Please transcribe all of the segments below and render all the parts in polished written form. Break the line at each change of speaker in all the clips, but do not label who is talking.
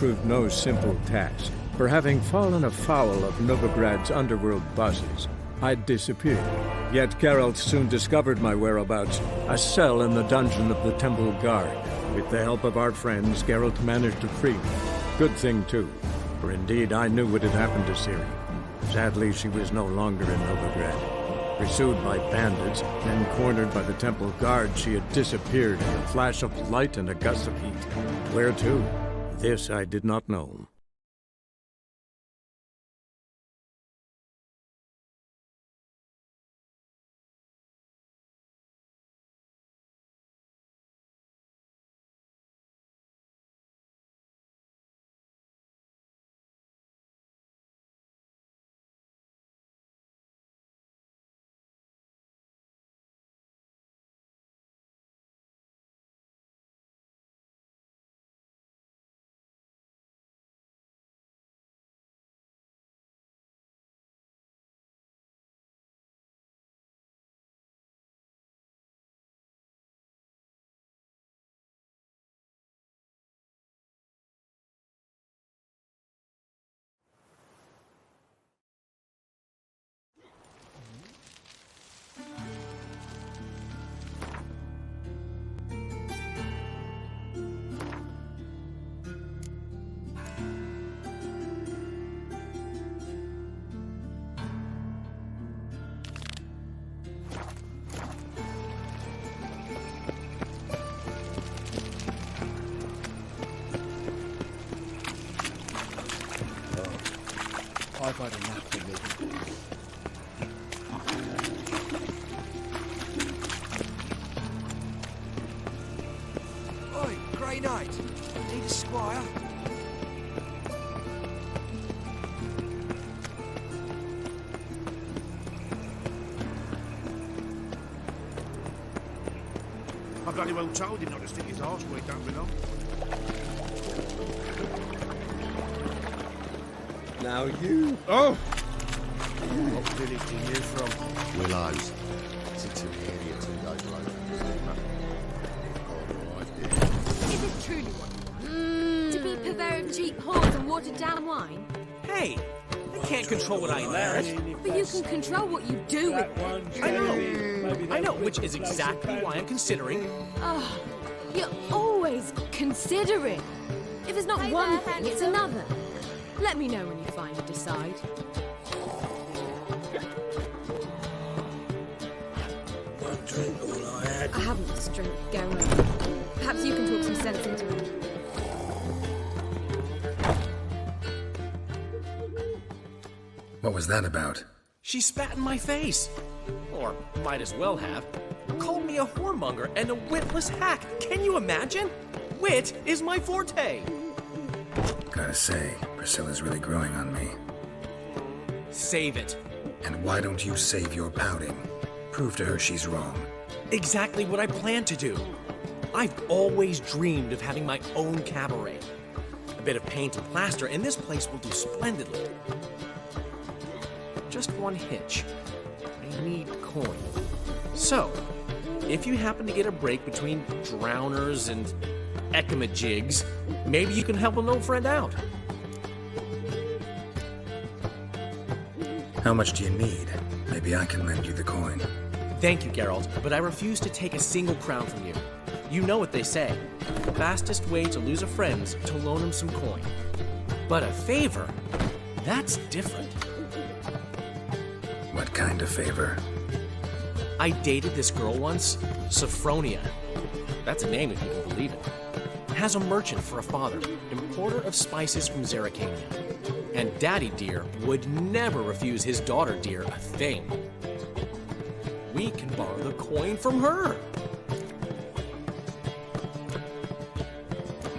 proved no simple task, for having fallen afoul of Novigrad's underworld bosses, I'd disappeared. Yet Geralt soon discovered my whereabouts, a cell in the dungeon of the Temple Guard. With the help of our friends, Geralt managed to free me. Good thing, too, for indeed I knew what had happened to Ciri. Sadly, she was no longer in Novigrad. Pursued by bandits, then cornered by the Temple Guard, she had disappeared in a flash of light and a gust of heat. Where to? This I did not know.
I've had enough of living.
Oi, Grey Knight. Need a squire?
I bloody well told him not to stick his arse where it don't belong.
Now you.
Oh!
What village are you from?
Willows. Sits in the area 2 days later.
Is it truly one? To be purveyor of cheap whores and watered down wine?
Hey, I can't control what I inherit.
But you can control what you do with it.
I know, which is exactly why I'm considering.
Oh, you're always considering. If it's not one thing, it's another. Let me know when you finally decide.
One drink all I had.
I haven't the strength going. Perhaps you can talk some sense into it.
What was that about?
She spat in my face. Or might as well have. Called me a whoremonger and a witless hack. Can you imagine? Wit is my forte.
Gotta say, Priscilla's really growing on me.
Save it.
And why don't you save your pouting? Prove to her she's wrong.
Exactly what I plan to do. I've always dreamed of having my own cabaret. A bit of paint and plaster, and this place will do splendidly. Just one hitch. I need coin. So, if you happen to get a break between drowners and ekamajigs, maybe you can help an old friend out.
How much do you need? Maybe I can lend you the coin.
Thank you, Geralt, but I refuse to take a single crown from you. You know what they say. Fastest way to lose a friend's to loan him some coin. But a favor? That's different.
What kind of favor?
I dated this girl once, Sophronia. That's a name if you can believe it. Has a merchant for a father, importer of spices from Zerrikania. And Daddy Dear would never refuse his daughter Dear a thing. We can borrow the coin from her.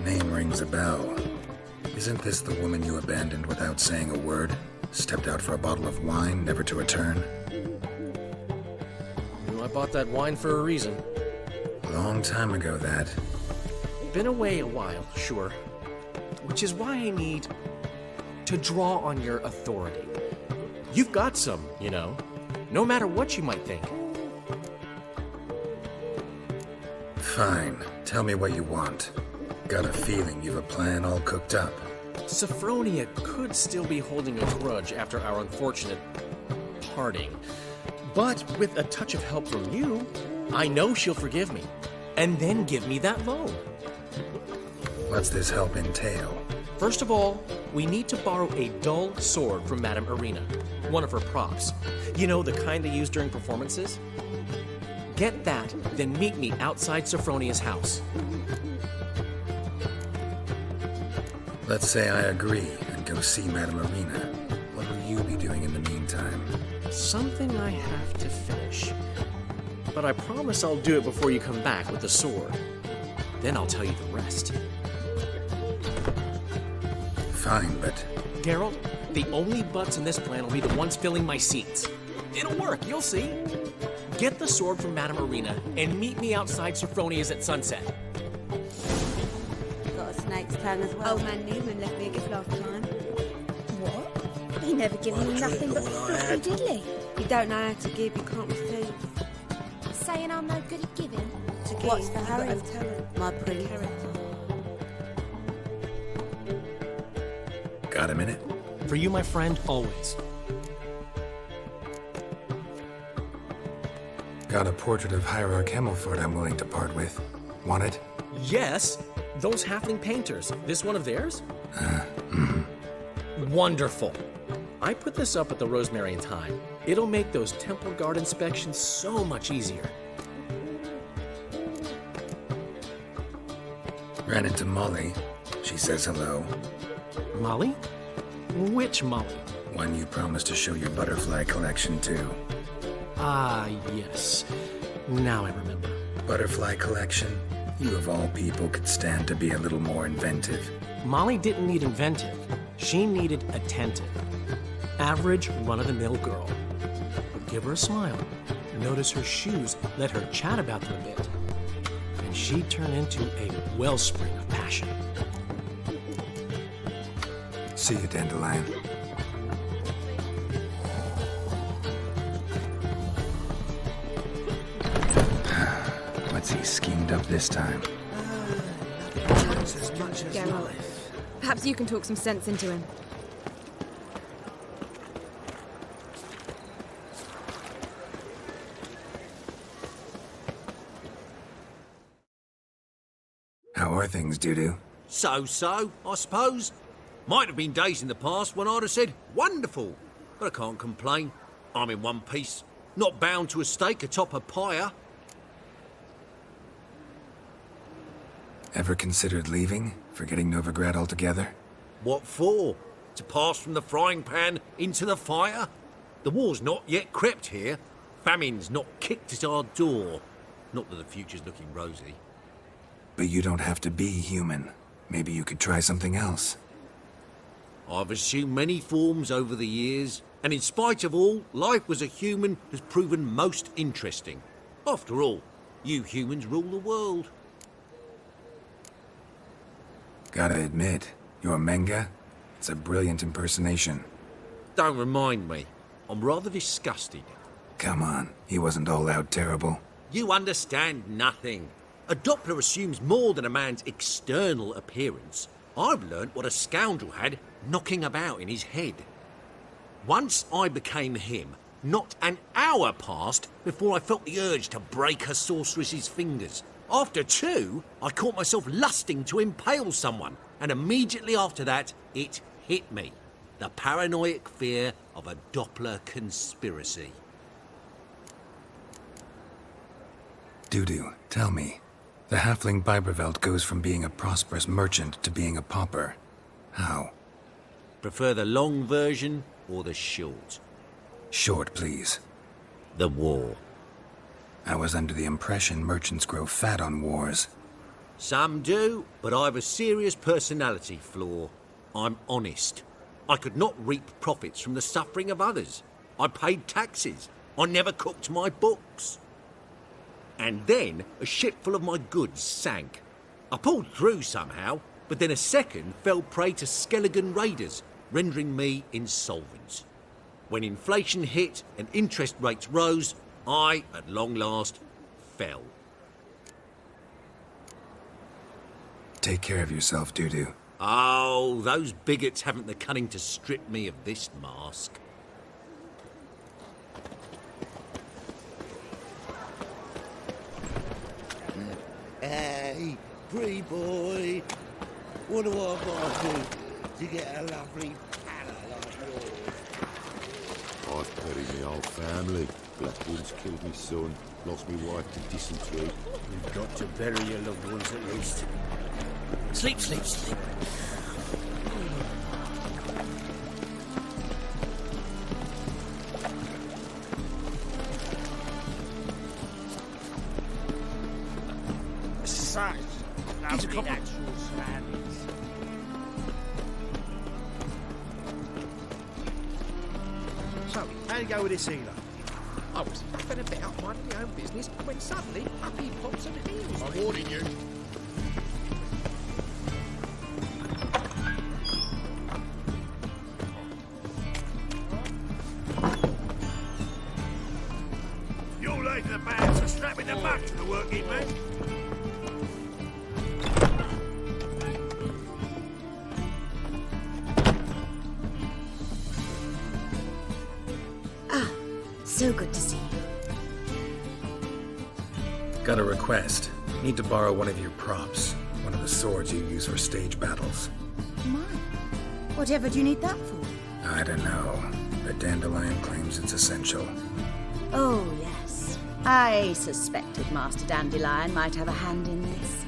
Name rings a bell. Isn't this the woman you abandoned without saying a word? Stepped out for a bottle of wine, never to return?
I bought that wine for a reason.
Long time ago, that.
Been away a while, sure. Which is why I need to draw on your authority. You've got some, you know, no matter what you might think.
Fine. Tell me what you want. Got a feeling you've a plan all cooked up.
Sophronia could still be holding a grudge after our unfortunate parting. But with a touch of help from you, I know she'll forgive me. And then give me that loan.
What's this help entail?
First of all, we need to borrow a dull sword from Madame Arena, one of her props. You know, the kind they use during performances? Get that, then meet me outside Sophronia's house.
Let's say I agree and go see Madame Arena. What will you be doing in the meantime?
Something I have to finish. But I promise I'll do it before you come back with the sword. Then I'll tell you the rest.
Fine, but...
Geralt, the only butts in this plan will be the ones filling my seats. It'll work, you'll see. Get the sword from Madame Arena and meet me outside Sophronia's at sunset.
Got a snake's tongue as well.
Old man Newman left me a gift last time. What? He never given me nothing but floppy diddly.
You don't know how to give, you can't receive.
Saying I'm no good at giving.
To give,
What's the
you've
hurry?
got to tell her. My pretty character.
Got a minute?
For you, my friend, always.
Got a portrait of Hierarch Himmelford I'm willing to part with. Want it?
Yes, those halfling painters. This one of theirs? Wonderful. I put this up at the Rosemary and Thyme. It'll make those temple guard inspections so much easier.
Ran into Molly. She says hello.
Molly? Which Molly?
One you promised to show your butterfly collection to.
Ah, yes. Now I remember.
Butterfly collection? You of all people could stand to be a little more inventive.
Molly didn't need inventive. She needed attentive. Average, run-of-the-mill girl. But give her a smile. Notice her shoes. Let her chat about them a bit. And she'd turn into a wellspring of passion.
See you, Dandelion. What's he schemed up this time?
Geralt, perhaps you can talk some sense into him.
How are things, Dudu?
So, I suppose. Might have been days in the past when I'd have said, wonderful. But I can't complain. I'm in one piece. Not bound to a stake atop a pyre.
Ever considered leaving? Forgetting Novigrad altogether?
What for? To pass from the frying pan into the fire? The war's not yet crept here. Famine's not kicked at our door. Not that the future's looking rosy.
But you don't have to be human. Maybe you could try something else.
I've assumed many forms over the years, and in spite of all, life as a human has proven most interesting. After all, you humans rule the world.
Gotta admit, your Menga? It's a brilliant impersonation.
Don't remind me. I'm rather disgusted.
Come on, he wasn't all out terrible.
You understand nothing. A Doppler assumes more than a man's external appearance. I've learnt what a scoundrel had knocking about in his head. Once I became him, not an hour passed before I felt the urge to break a sorceress's fingers. After two, I caught myself lusting to impale someone, and immediately after that, it hit me. The paranoid fear of a Doppler conspiracy.
Dudu, tell me. The halfling Biberveld goes from being a prosperous merchant to being a pauper. How?
Prefer the long version or the short?
Short, please.
The war.
I was under the impression merchants grow fat on wars.
Some do, but I've a serious personality flaw. I'm honest. I could not reap profits from the suffering of others. I paid taxes. I never cooked my books. And then a ship full of my goods sank. I pulled through somehow, but then a second fell prey to Skelligan raiders, rendering me insolvent. When inflation hit and interest rates rose, I, at long last, fell.
Take care of yourself, Dudu.
Oh, those bigots haven't the cunning to strip me of this mask.
Hey, pretty boy. What do I gotta do to get a lovely palla like yours?
I've buried my whole family. Blackwood's killed me son, lost me wife to dysentery.
You've got to bury your loved ones at least.
Sleep, sleep, sleep.
Such lovely natural surroundings. So, how you go with this healer?
I was faffing about minding my own business when suddenly up he pops at the heels.
I'm warning you. You're late to the band, so strapping the back to the working man.
So good to see you.
Got a request. Need to borrow one of your props. One of the swords you use for stage battles.
Mine? Whatever do you need that for?
I don't know, but Dandelion claims it's essential.
Oh, yes. I suspected Master Dandelion might have a hand in this.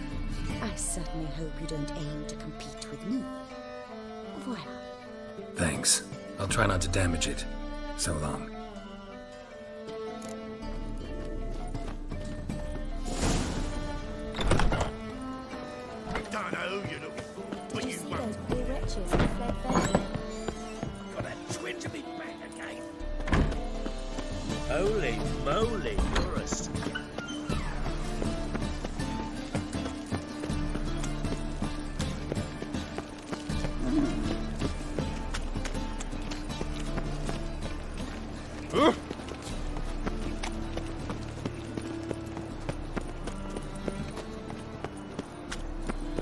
I certainly hope you don't aim to compete with me. Voilà.
Thanks. I'll try not to damage it. So long.
Don't know who you're looking for, but you won't.
Those poor wretches who fled there.
Got that twinge of me back again. Holy moly, you're a star.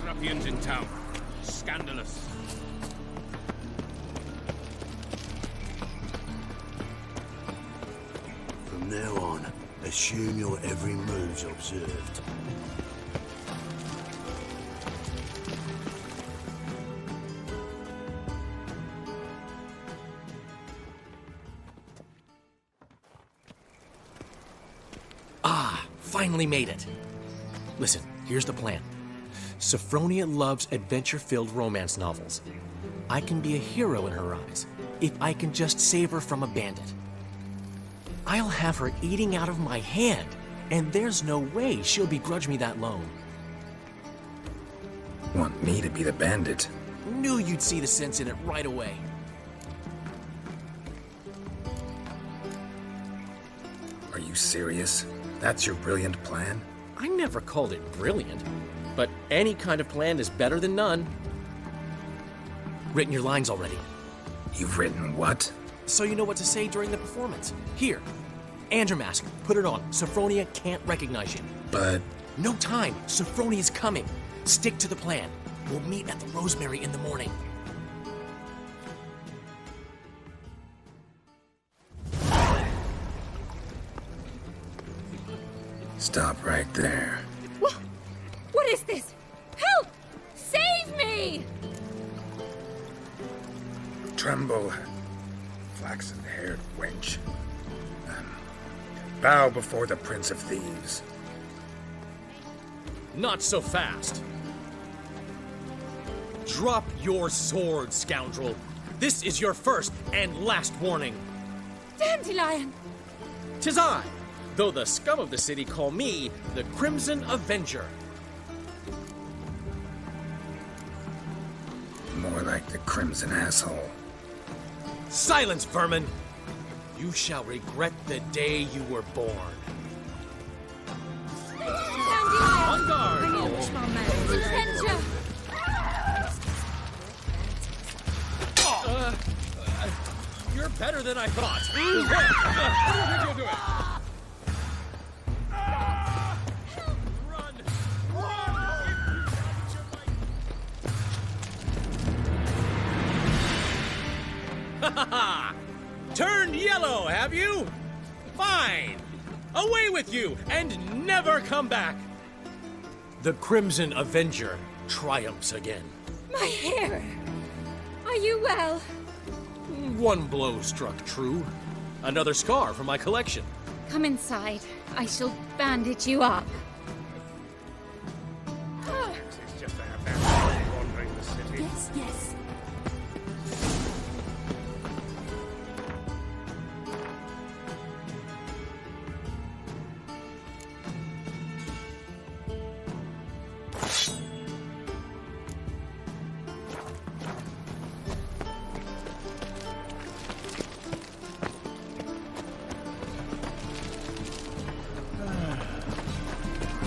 Ruffians in town. Scandalous.
From now on, assume your every move's observed.
Finally made it. Listen, here's the plan. Sophronia loves adventure-filled romance novels. I can be a hero in her eyes if I can just save her from a bandit. I'll have her eating out of my hand, and there's no way she'll begrudge me that loan.
Want me to be the bandit?
Knew you'd see the sense in it right away.
Are you serious? That's your brilliant plan?
I never called it brilliant, but any kind of plan is better than none. Written your lines already,
You've written what?
so you know what to say during the performance. Here, and your mask. Put it on. Sophronia can't recognize you.
But
No time. Sophronia's coming. Stick to the plan. We'll meet at the Rosemary in the morning.
stop right there.
What is this? Help! Save me!
Tremble, flaxen-haired wench. Bow before the Prince of Thieves.
Not so fast. Drop your sword, scoundrel. This is your first and last warning.
Dandelion!
'Tis I, though the scum of the city call me the Crimson Avenger.
More like the Crimson Asshole.
Silence, vermin! You shall regret the day you were born.
Dandelion!
On guard!
I need a bushman man. Avenger!
You're better than I thought. What do you think you're doing? Run! Run! Turned yellow, have you? Fine. Away with you, and never come back. The Crimson Avenger triumphs again.
My hair! Are you well?
One blow struck true. Another scar from my collection.
Come inside. I shall bandage you up.
It's just a bad wandering the city.
Yes, yes.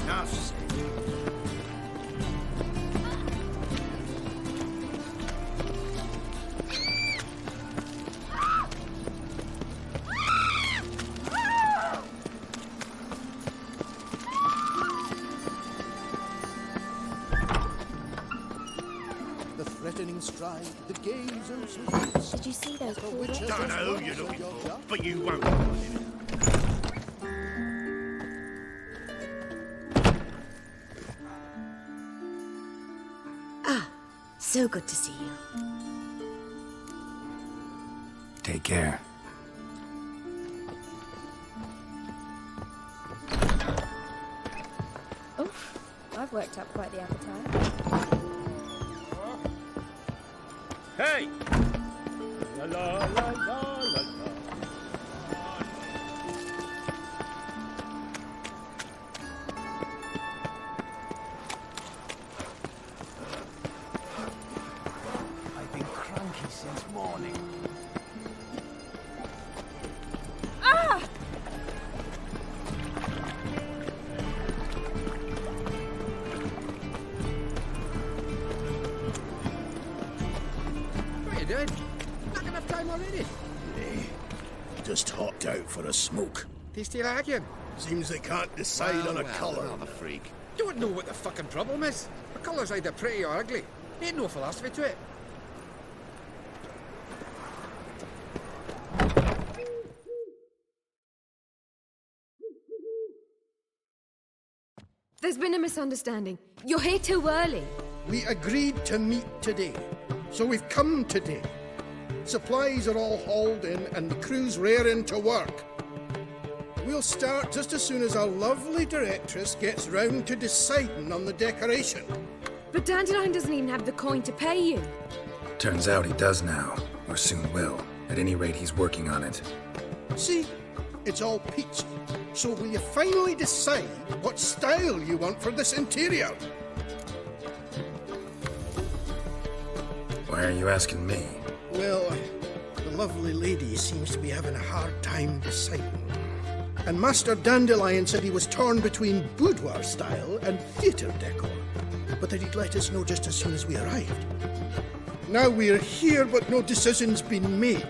Enough said.
The threatening stride, the gaze oh so fierce.
Did you see those poor
Which
dogs?
Don't know who you're looking for, but you won't.
So good to see you.
Take care.
Oh, I've worked up quite the appetite.
Hey! La la la la la la. I've been cranky since morning.
What are you doing? Not enough time already.
Just hopped out for a smoke.
Tasty lagging.
Seems they can't decide on a colour.
Another freak. Don't know what the fucking problem is. The colour's either pretty or ugly. Ain't no philosophy to it.
There's been a misunderstanding. You're here too early.
We agreed to meet today, so we've come today. Supplies are all hauled in and the crew's raring to work. We'll start just as soon as our lovely directress gets round to deciding on the decoration.
But Dandelion doesn't even have the coin to pay you.
Turns out he does now, or soon will. At any rate, he's working on it.
See, it's all peachy. So will you finally decide what style you want for this interior?
Why are you asking me?
Well, the lovely lady seems to be having a hard time deciding. And Master Dandelion said he was torn between boudoir style and theatre decor, but that he'd let us know just as soon as we arrived. Now we're here, but no decision's been made.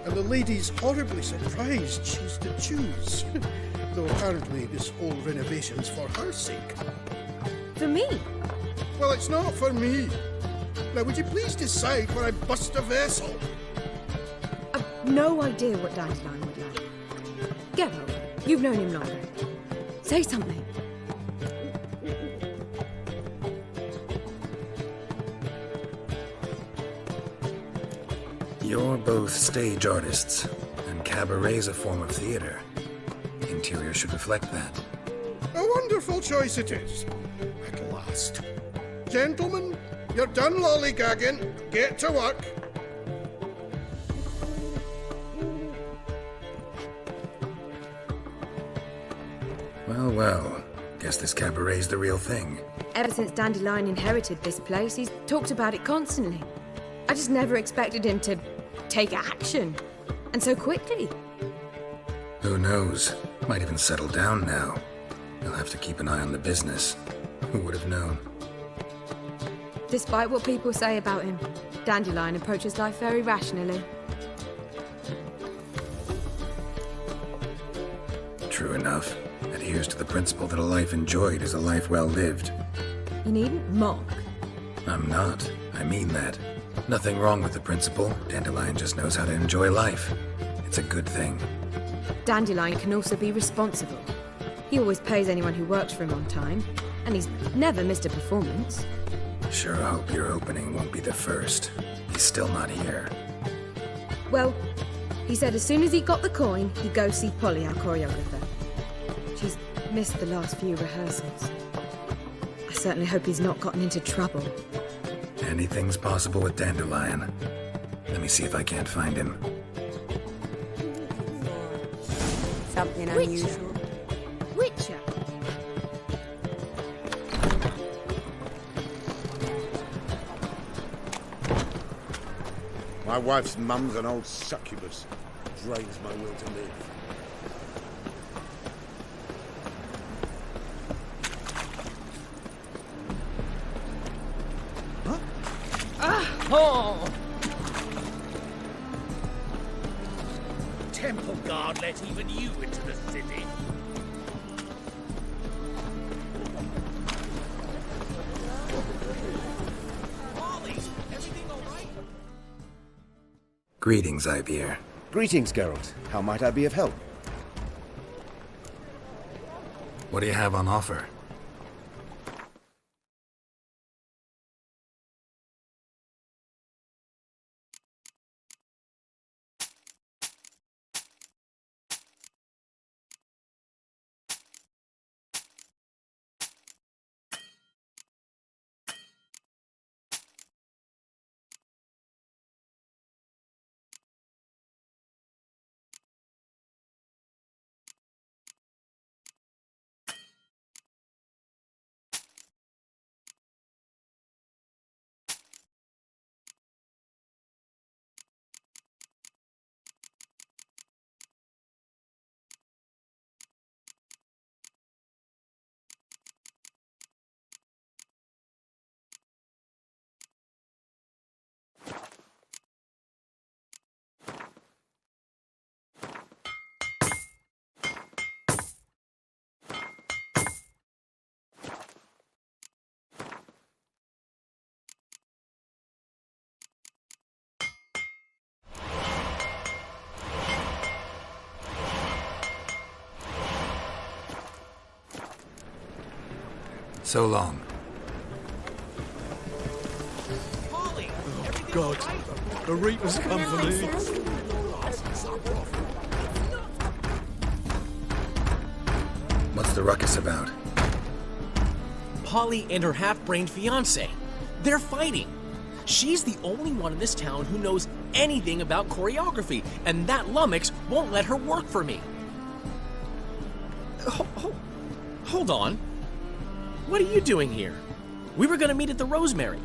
And the lady's horribly surprised she's to choose. Though apparently this whole renovation's for her sake.
For me?
Well, it's not for me. Now, would you please decide where I bust a vessel?
I've no idea what Dandelion would like. Geralt, you've known him longer. Say something.
You're both stage artists, and cabaret's a form of theater. Interior should reflect that.
A wonderful choice it is. At last. Gentlemen, you're done lollygagging. Get to work.
Well, well. Guess this cabaret's the real thing.
Ever since Dandelion inherited this place, he's talked about it constantly. I just never expected him to take action. And so quickly.
Who knows? Might even settle down now. You'll have to keep an eye on the business. Who would have known?
Despite what people say about him, Dandelion approaches life very rationally.
True enough. Adheres to the principle that a life enjoyed is a life well lived.
You needn't mock.
I'm not. I mean that. Nothing wrong with the principal. Dandelion just knows how to enjoy life. It's a good thing.
Dandelion can also be responsible. He always pays anyone who works for him on time, and he's never missed a performance.
Sure hope your opening won't be the first. He's still not here.
Well, he said as soon as he got the coin, he'd go see Polly, our choreographer. She's missed the last few rehearsals. I certainly hope he's not gotten into trouble.
Anything's possible with Dandelion. Let me see if I can't find him.
Something unusual.
Witcher!
My wife's mum's an old succubus. Drains my will to live.
Oh!
Temple guard let even you into the city.
Polly, everything all right?
Greetings, Ivier.
Greetings, Geralt. How might I be of help?
What do you have on offer? So long.
Polly!
Oh, God. The Reaper's come for me.
What's the ruckus about?
Polly and her half-brained fiancé. They're fighting. She's the only one in this town who knows anything about choreography, and that lummox won't let her work for me. Hold on. What are you doing here? We were gonna meet at the Rosemary.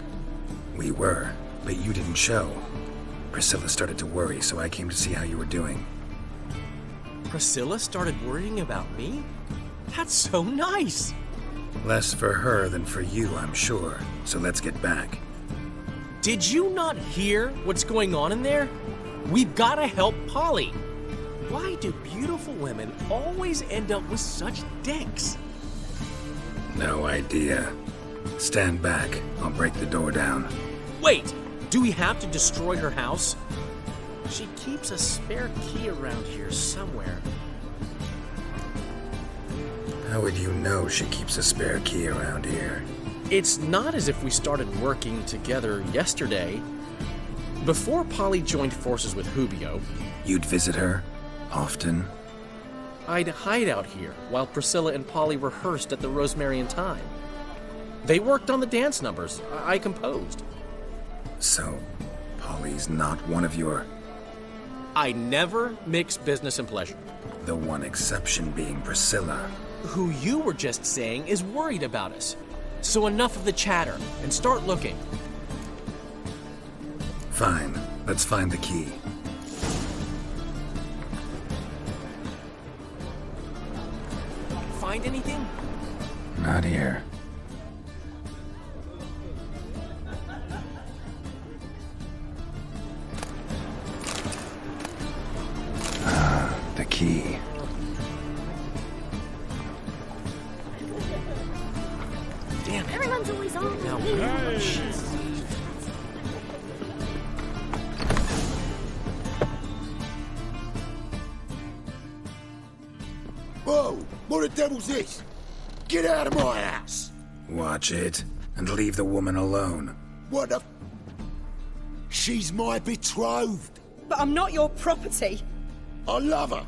We were, but you didn't show. Priscilla started to worry, so I came to see how you were doing.
Priscilla started worrying about me? That's so nice!
Less for her than for you, I'm sure. So let's get back.
Did you not hear what's going on in there? We've gotta help Polly. Why do beautiful women always end up with such dicks?
No idea. Stand back. I'll break the door down.
Wait! Do we have to destroy her house? She keeps a spare key around here somewhere.
How would you know she keeps a spare key around here?
It's not as if we started working together yesterday. Before Polly joined forces with Hubio,
You'd visit her? Often?
I'd hide out here while Priscilla and Polly rehearsed at the Rosemary in time. They worked on the dance numbers I composed.
So, Polly's not one of your...
I never mix business and pleasure.
The one exception being Priscilla.
Who you were just saying is worried about us. So enough of the chatter and start looking.
Fine. Let's find the key.
Find anything?
Not here. Ah, the key.
Damn it.
Everyone's always on.
Now,
Whoa! What the devil's this? Get out of my house!
Watch it, and leave the woman alone.
What the... She's my betrothed.
But I'm not your property.
I love her.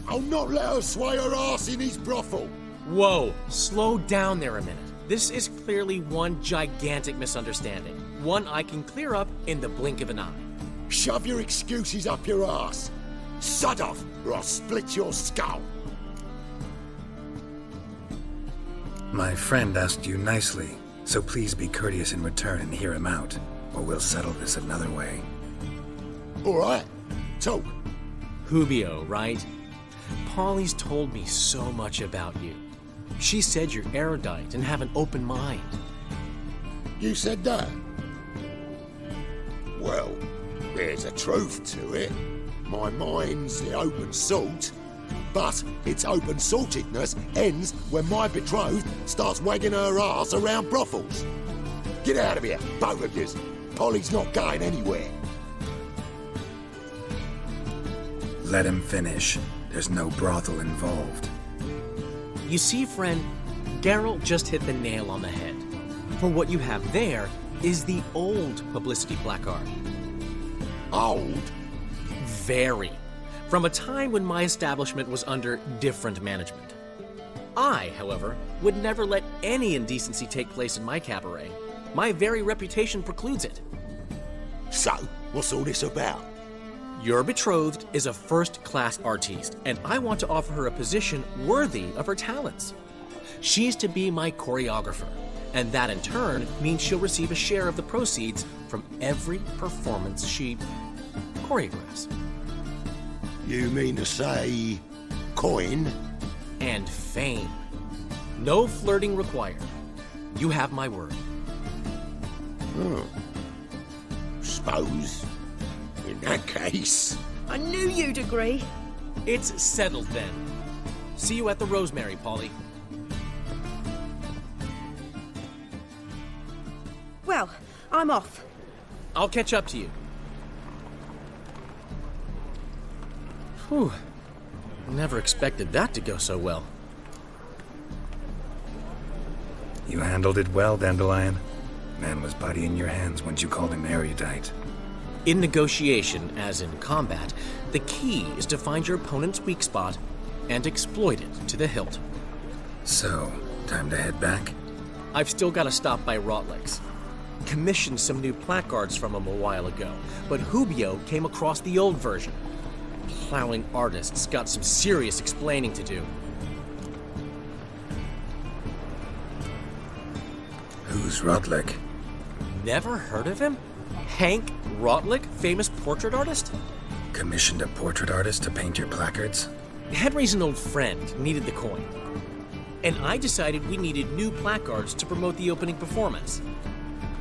I'll not let her sway her ass in his brothel.
Whoa, slow down there a minute. This is clearly one gigantic misunderstanding. One I can clear up in the blink of an eye.
Shove your excuses up your ass. Sod off, or I'll split your skull.
My friend asked you nicely, so please be courteous in return and hear him out, or we'll settle this another way.
All right, talk.
Hubio, right? Polly's told me so much about you. She said you're erudite and have an open mind.
You said that? Well, there's a truth to it. My mind's the open salt, but its open saltedness ends when my betrothed starts wagging her ass around brothels. Get out of here, both of yous. Polly's not going anywhere.
Let him finish. There's no brothel involved.
You see, friend, Geralt just hit the nail on the head. For what you have there is the old publicity placard.
Old?
Very. From a time when my establishment was under different management. I, however, would never let any indecency take place in my cabaret. My very reputation precludes it.
So, what's all this about?
Your betrothed is a first-class artiste, and I want to offer her a position worthy of her talents. She's to be my choreographer, and that in turn means she'll receive a share of the proceeds from every performance she choreographs.
You mean to say... coin?
And fame. No flirting required. You have my word.
Suppose... in that case...
I knew you'd agree.
It's settled then. See you at the Rosemary, Polly.
Well, I'm off.
I'll catch up to you. Whew. Never expected that to go so well.
You handled it well, Dandelion. Man was body in your hands once you called him erudite.
In negotiation, as in combat, the key is to find your opponent's weak spot and exploit it to the hilt.
So, time to head back?
I've still got to stop by Rotlick's. Commissioned some new placards from him a while ago, but Hubio came across the old version. Plowing artists got some serious explaining to do.
Who's Rotlick?
Never heard of him? Hank Rotlick, famous portrait artist?
Commissioned a portrait artist to paint your placards?
Henry's an old friend, needed the coin. And I decided we needed new placards to promote the opening performance.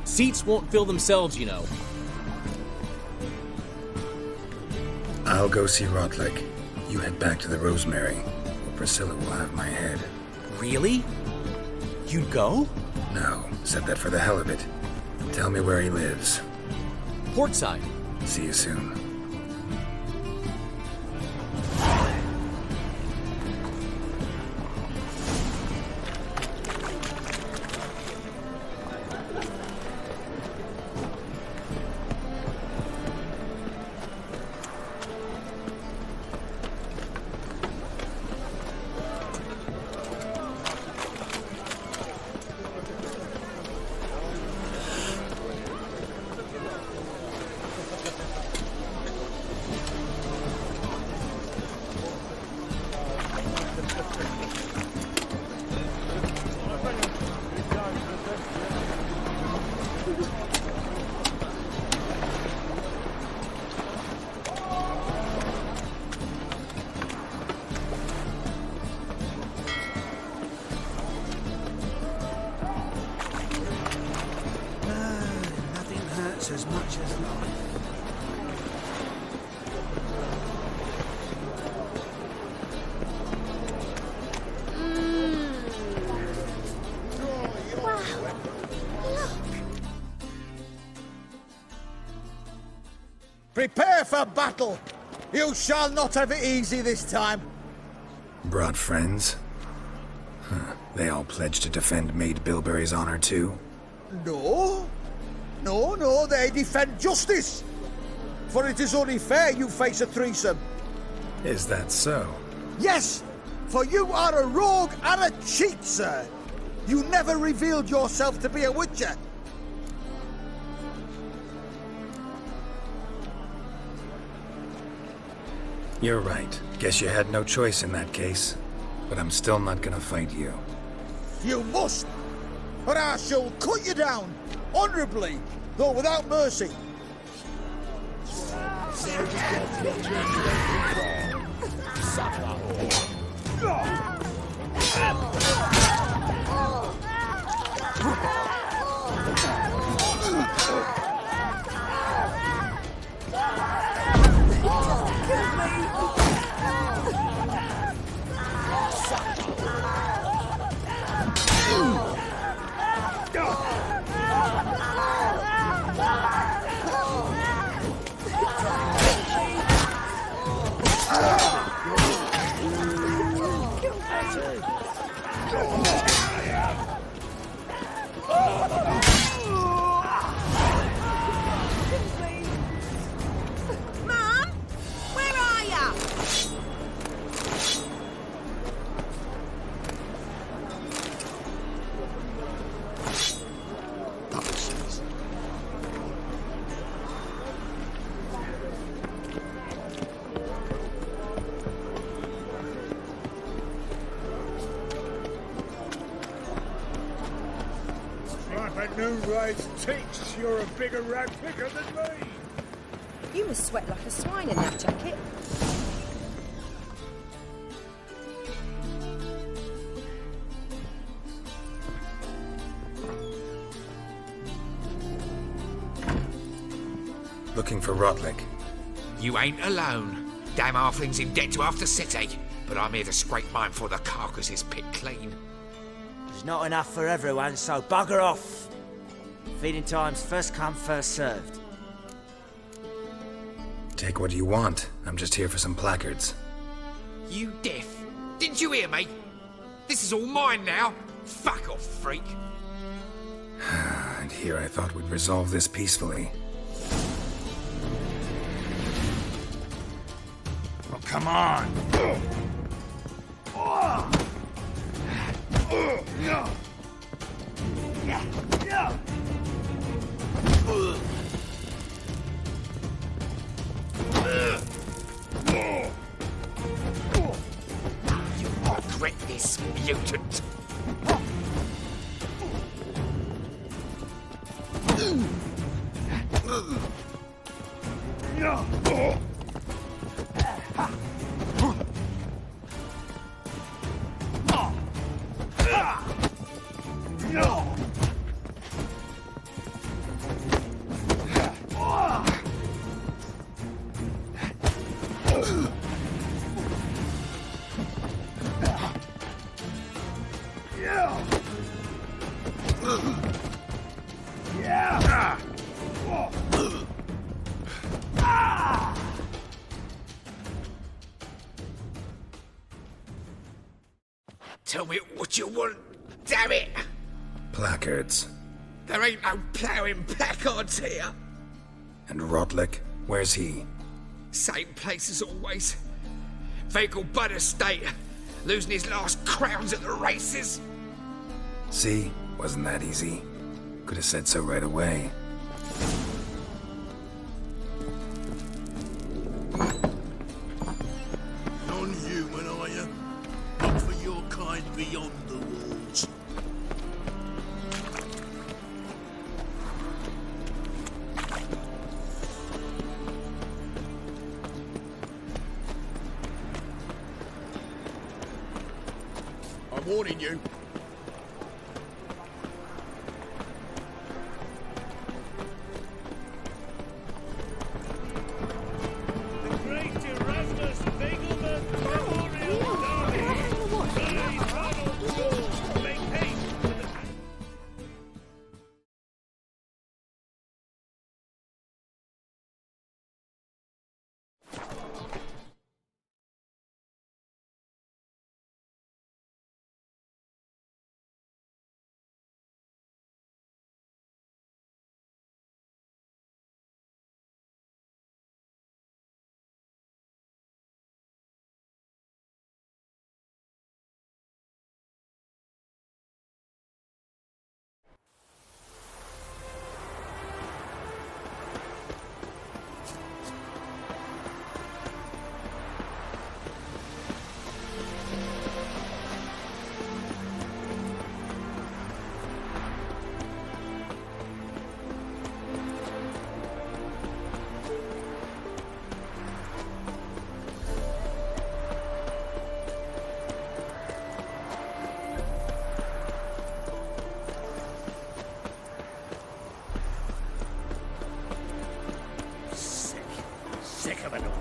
Seats won't fill themselves, you know.
I'll go see Rotlick. You head back to the Rosemary, where Priscilla will have my head.
Really? You'd go?
No, said that for the hell of it. Tell me where he lives.
Portside.
See you soon.
As much as life.
Prepare for battle! You shall not have it easy this time.
Brought friends? Huh. They all pledged to defend Maid Bilberry's honor too?
No. No, they defend justice. For it is only fair you face a threesome.
Is that so?
Yes, for you are a rogue and a cheat, sir. You never revealed yourself to be a witcher.
You're right. Guess you had no choice in that case. But I'm still not gonna fight you.
You must, or I shall cut you down, honourably, though without mercy.
Mum, where are you?
Like a new race teach, you're a bigger rat picker than me.
You must sweat like a swine in that jacket.
Looking for Rotlick.
You ain't alone. Damn halfling's in debt to half the city. But I'm here to scrape mine for the carcass is picked clean.
There's not enough for everyone, so bugger off. Feeding time's first come, first served.
Take what you want. I'm just here for some placards.
You deaf? Didn't you hear me? This is all mine now. Fuck off, freak.
And here I thought we'd resolve this peacefully.
Oh, come on.
You regret this, mutant. Tell me what you want, damn it!
Placards.
There ain't no ploughing placards here.
And Rotlick? Where's he?
Same place as always. Vehicle Bud Estate. Losing his last crowns at the races.
See? Wasn't that easy? Could have said so right away.
Non-human, are you? Not for your kind beyond the walls. I'm warning you.
coming on.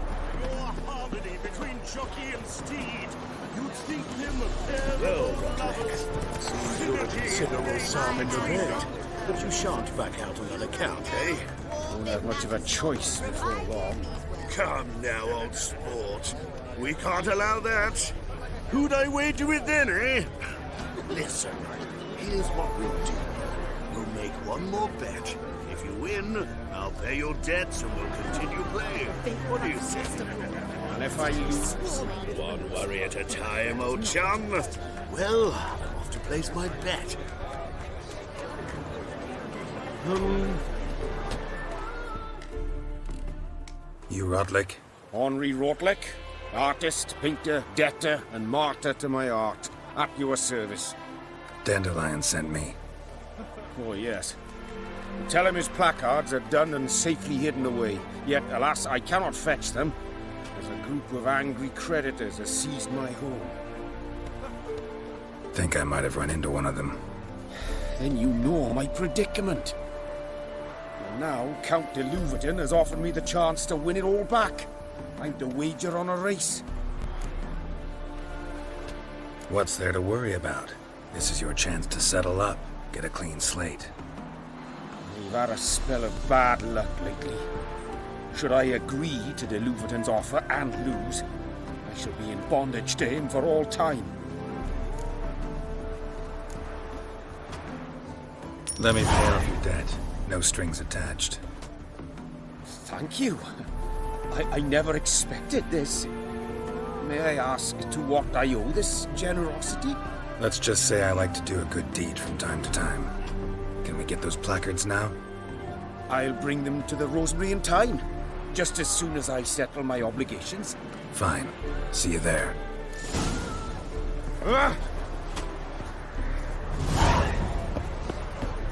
Your harmony between jockey and steed. You'd think them a pair of lovers.
Seems you're a considerable psalm in the bed. But you shan't back out on that account, eh?
Won't have much of a choice before long.
Come now, old sport. We can't allow that. Who'd I wager with then, eh? Listen, here's what we'll do. We'll make one more bet. If you win, I'll pay your debts and we'll continue playing. What do you say?
And if I lose?
One worry at a time, old chum. Well, I'm off to place my bet.
You Rotlick?
Henri Rotlick, artist, painter, debtor, and martyr to my art. At your service.
Dandelion sent me.
Oh, yes. Tell him his placards are done and safely hidden away. Yet, alas, I cannot fetch them, as a group of angry creditors has seized my home.
Think I might have run into one of them.
Then you know my predicament. And now, Count de Louverton has offered me the chance to win it all back. I'm to wager on a race.
What's there to worry about? This is your chance to settle up, get a clean slate.
We've had a spell of bad luck lately. Should I agree to de Louverton's offer and lose, I shall be in bondage to him for all time.
Let me pay off your debt. No strings attached.
Thank you. I never expected this. May I ask to what I owe this generosity?
Let's just say I like to do a good deed from time to time. Can we get those placards now?
I'll bring them to the Rosemary in time, just as soon as I settle my obligations.
Fine. See you there.
Ah!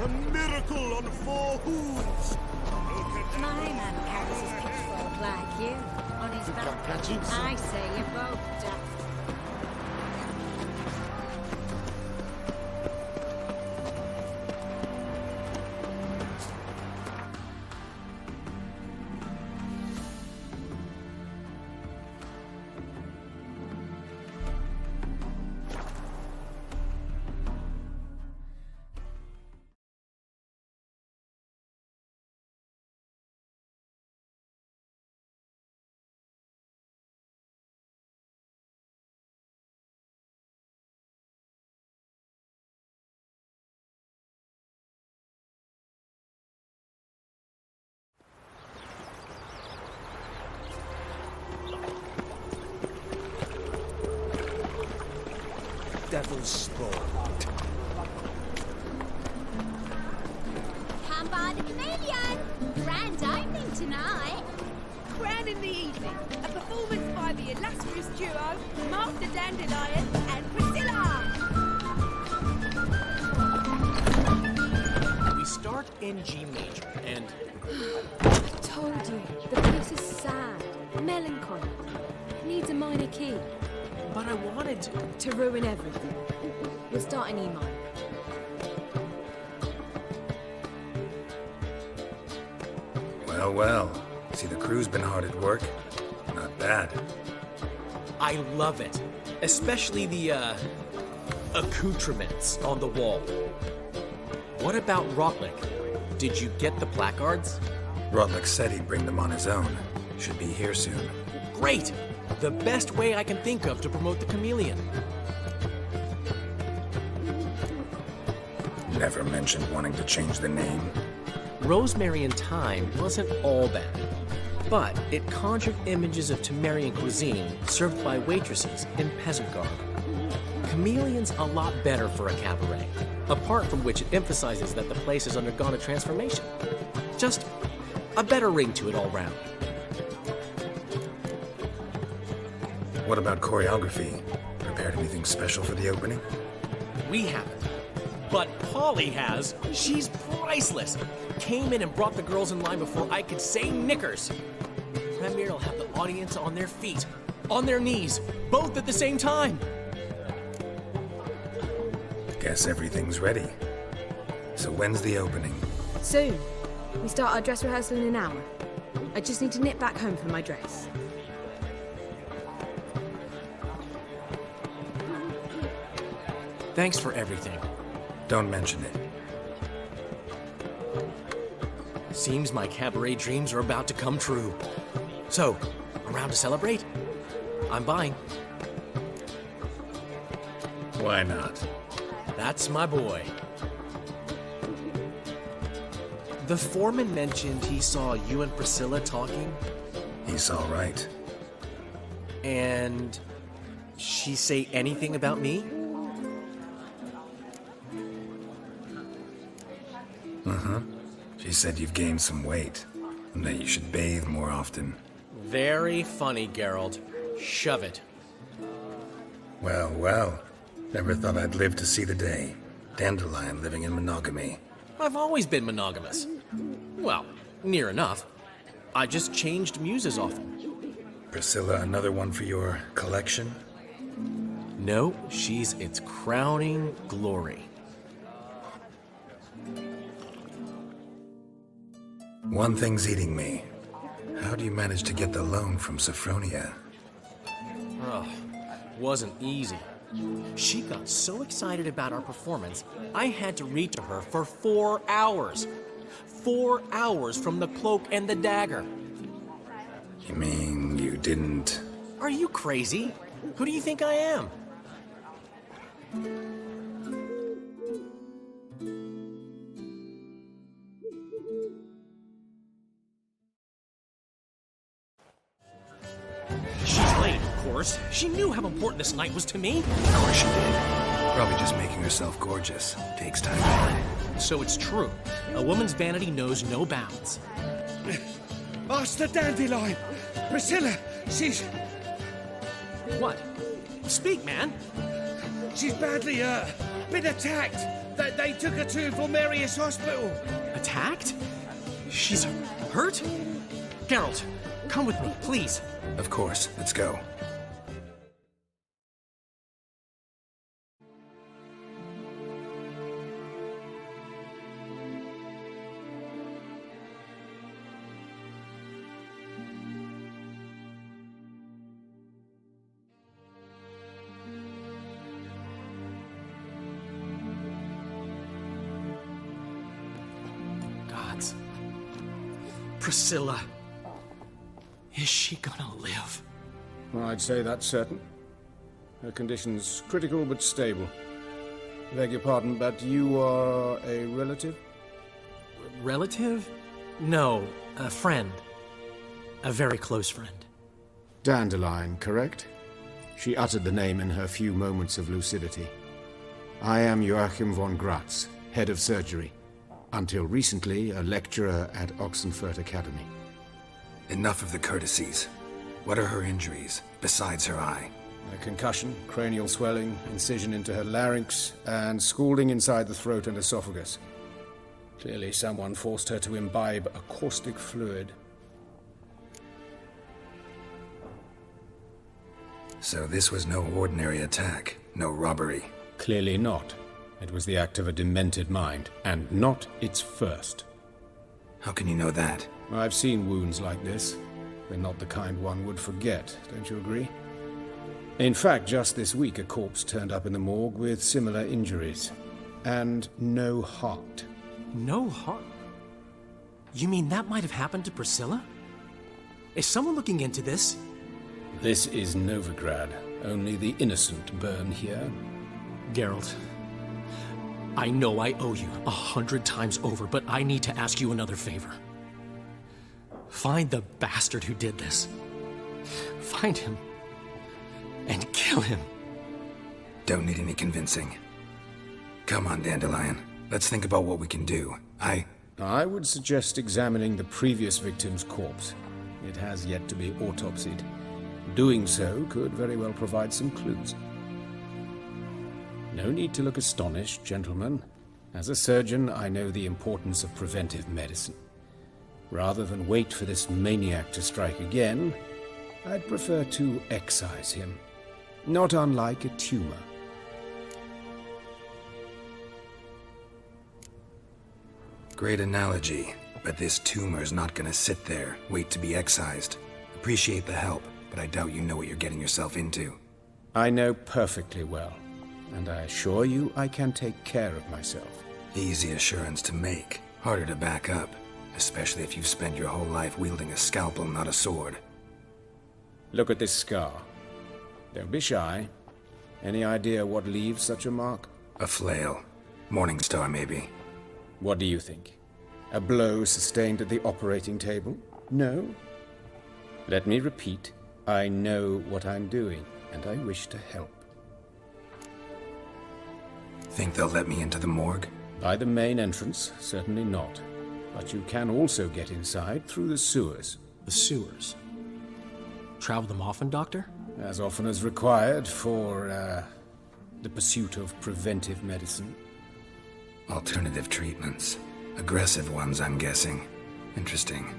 A miracle on 4 hooves!
My man carries his pitchfork like you, on his back. I say you both daft.
Devil's sport.
Come by the Kameleon! Grand opening tonight!
Crown in the evening, a performance by the illustrious duo, Master Dandelion and Priscilla!
We start in G major, and...
I told you, the piece is sad, melancholy. It needs a minor key.
But I wanted
to ruin everything. We'll start in E minor.
Well, well. See, the crew's been hard at work. Not bad.
I love it. Especially the, accoutrements on the wall. What about Rotlick? Did you get the placards?
Rotlick said he'd bring them on his own. Should be here soon.
Great! The best way I can think of to promote the Kameleon.
Never mentioned wanting to change the name.
Rosemary in Time wasn't all bad, but it conjured images of Temerian cuisine served by waitresses in peasant garb. Kameleon's a lot better for a cabaret, apart from which it emphasizes that the place has undergone a transformation. Just a better ring to it all round.
What about choreography? Prepared anything special for the opening?
We haven't. But Polly has. She's priceless. Came in and brought the girls in line before I could say knickers. Premiere will have the audience on their feet, on their knees, both at the same time.
Guess everything's ready. So when's the opening?
Soon. We start our dress rehearsal in an hour. I just need to nip back home for my dress.
Thanks for everything.
Don't mention it.
Seems my cabaret dreams are about to come true. So, around to celebrate? I'm buying.
Why not?
That's my boy. The foreman mentioned he saw you and Priscilla talking.
He's all right.
And she say anything about me?
Uh-huh. She said you've gained some weight, and that you should bathe more often.
Very funny, Geralt. Shove it.
Well, well. Never thought I'd live to see the day. Dandelion living in monogamy.
I've always been monogamous. Well, near enough. I just changed muses often.
Priscilla, another one for your collection?
No, she's its crowning glory.
One thing's eating me. How do you manage to get the loan from Sophronia?
Oh, wasn't easy. She got so excited about our performance, I had to read to her for 4 hours. 4 hours from the cloak and the dagger.
You mean you didn't...
Are you crazy? Who do you think I am? She's late, of course. She knew how important this night was to me.
Of course she did. Probably just making herself gorgeous. Takes time.
So it's true. A woman's vanity knows no bounds.
Master Dandelion! Priscilla, she's...
What? Speak, man.
She's badly, been attacked. They took her to Vulmerius Hospital.
Attacked? She's hurt? Geralt, come with me, please.
Of course. Let's go.
Gods. Priscilla. Is she gonna live?
I'd say that's certain. Her condition's critical but stable. Beg your pardon, but you are a relative?
Relative? No, a friend. A very close friend.
Dandelion, correct? She uttered the name in her few moments of lucidity. I am Joachim von Gratz, head of surgery. Until recently, a lecturer at Oxenfurt Academy.
Enough of the courtesies. What are her injuries, besides her eye?
A concussion, cranial swelling, incision into her larynx, and scalding inside the throat and esophagus. Clearly someone forced her to imbibe a caustic fluid.
So this was no ordinary attack, no robbery.
Clearly not. It was the act of a demented mind, and not its first.
How can you know that?
I've seen wounds like this. They're not the kind one would forget, don't you agree? In fact, just this week a corpse turned up in the morgue with similar injuries. And no heart.
No heart? You mean that might have happened to Priscilla? Is someone looking into this?
This is Novigrad. Only the innocent burn here.
Geralt, I know I owe you 100 times over, but I need to ask you another favor. Find the bastard who did this. Find him. And kill him.
Don't need any convincing. Come on, Dandelion. Let's think about what we can do.
I would suggest examining the previous victim's corpse. It has yet to be autopsied. Doing so could very well provide some clues. No need to look astonished, gentlemen. As a surgeon, I know the importance of preventive medicine. Rather than wait for this maniac to strike again, I'd prefer to excise him. Not unlike a tumor.
Great analogy. But this tumor's not gonna sit there, wait to be excised. Appreciate the help, but I doubt you know what you're getting yourself into.
I know perfectly well, and I assure you I can take care of myself.
Easy assurance to make, harder to back up, especially if you've spent your whole life wielding a scalpel, not a sword.
Look at this scar. Don't be shy. Any idea what leaves such a mark?
A flail. Morningstar, maybe.
What do you think? A blow sustained at the operating table? No? Let me repeat. I know what I'm doing, and I wish to help.
Think they'll let me into the morgue?
By the main entrance, certainly not. But you can also get inside through the sewers.
The sewers? Travel them often, Doctor?
As often as required for, the pursuit of preventive medicine.
Alternative treatments. Aggressive ones, I'm guessing. Interesting.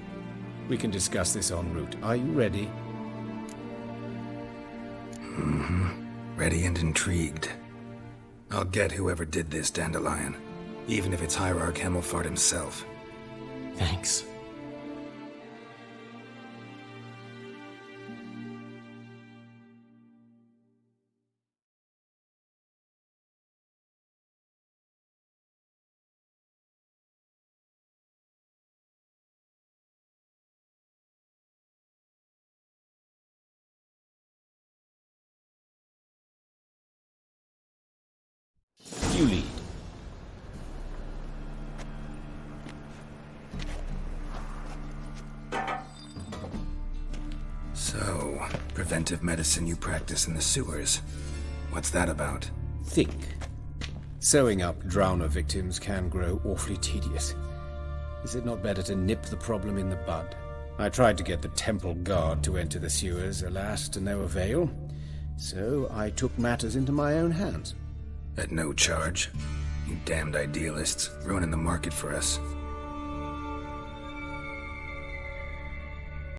We can discuss this en route. Are you ready?
Ready and intrigued. I'll get whoever did this, Dandelion. Even if it's Hierarch Hemmelfart himself.
Thanks.
You lead.
So, preventive medicine you practice in the sewers. What's that about?
Think. Sewing up drowner victims can grow awfully tedious. Is it not better to nip the problem in the bud? I tried to get the temple guard to enter the sewers, alas, to no avail. So I took matters into my own hands.
At no charge. You damned idealists, ruining the market for us.